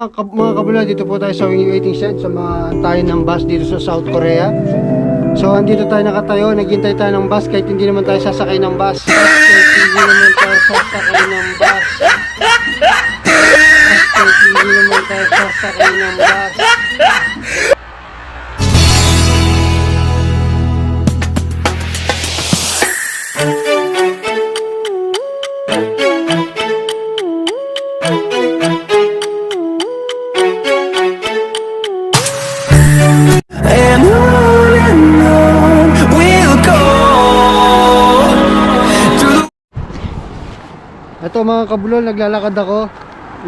Mga kabula, dito po tayo sa waiting shed sa mga antayin ng bus dito sa South Korea. So andito tayo nakatayo, naghintay tayo ng bus kahit hindi naman tayo sasakay ng bus. Kahit hindi naman tayo sasakay ng bus. Kahit hindi naman tayo sasakay ng bus. Ito mga kabulol, naglalakad ako.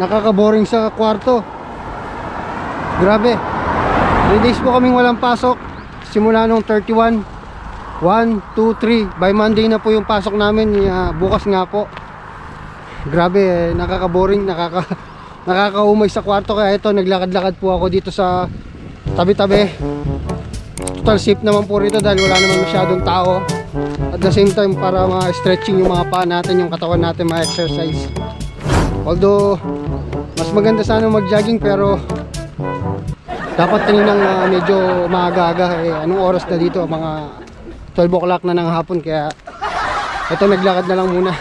Nakaka-boring sa kwarto. Grabe. 3 days po kaming walang pasok. Simula nung 31. 1, 2, 3. By Monday na po yung pasok namin. Bukas nga po. Grabe, nakaka-boring, nakakaumay sa kwarto. Kaya ito, naglakad-lakad po ako dito sa tabi-tabi. Total safe naman po rito dahil wala naman masyadong tao. At the same time, para ma-stretching yung mga paa natin, yung katawan natin, ma-exercise. Although mas maganda sana mag-jogging, pero dapat kaninang medyo maaga-aga. Anong oras na dito? Mga 12 o'clock na ng hapon. Kaya ito, naglakad na lang muna.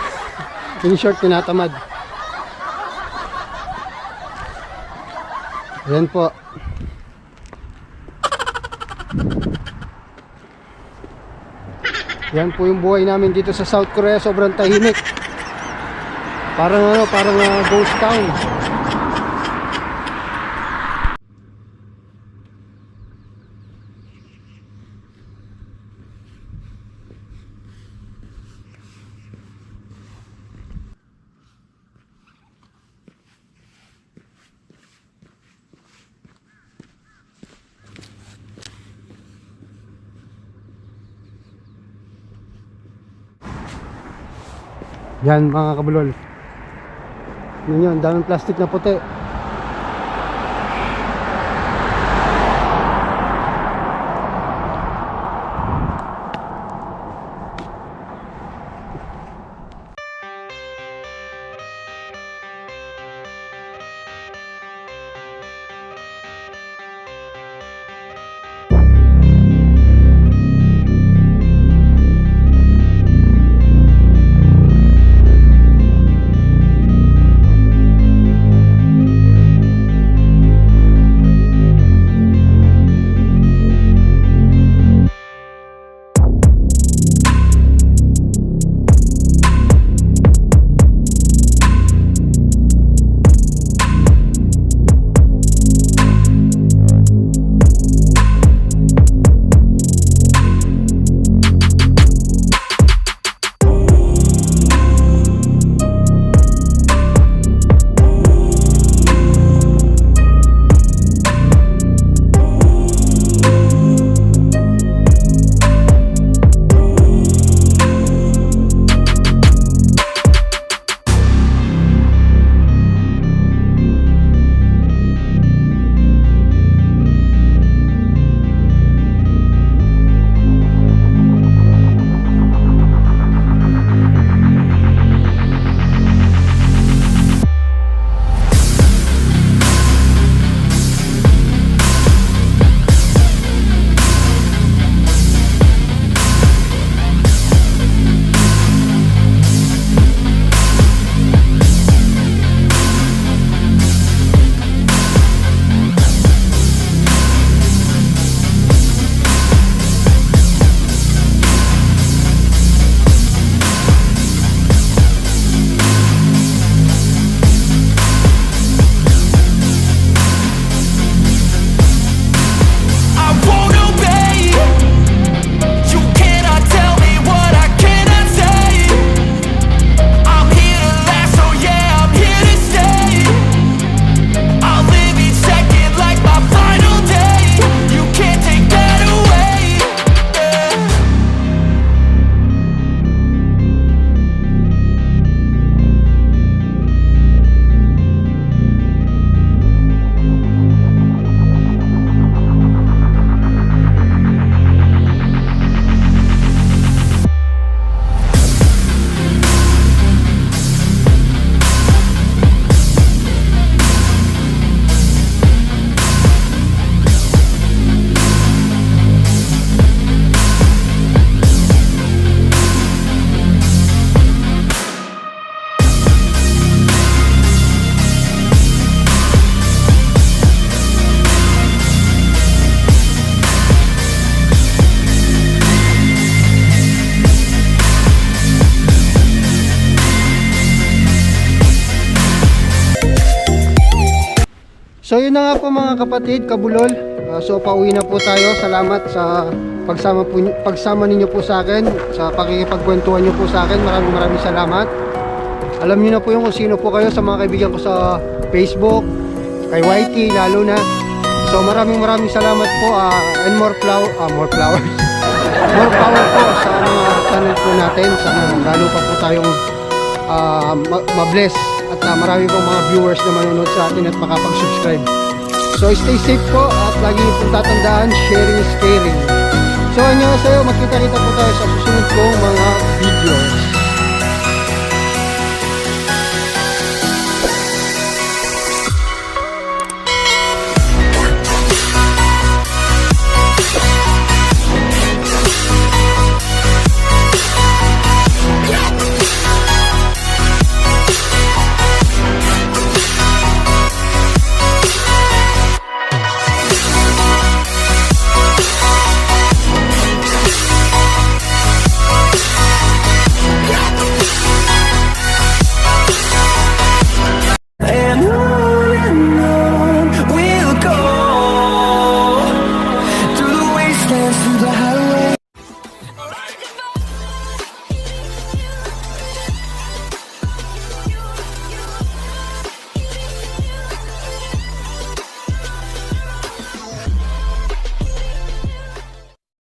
In short, tinatamad. Ayan po. Yan po yung buhay namin dito sa South Korea. Sobrang tahimik. Parang ghost town. Yan mga kabulol. Yun, daming plastic na puti. So yun na nga po mga kapatid, kabulol. So pauwi na po tayo. Salamat sa pagsama ninyo po sa akin, sa pakikipagkwentuhan nyo po sa akin. Maraming salamat. Alam niyo na po yung kung sino po kayo sa mga kaibigan ko sa Facebook, kay YT lalo na. So maraming salamat po, and more flowers. More power po sa mga channel po natin. Sana lalo pa po tayong ma-bless at marami pong mga viewers na manonood sa atin at makapag-subscribe. So stay safe po at lagi niyo pong tatandaan, sharing is caring. So annyeonghaseyo, magkita-kita po tayo sa susunod kong mga video.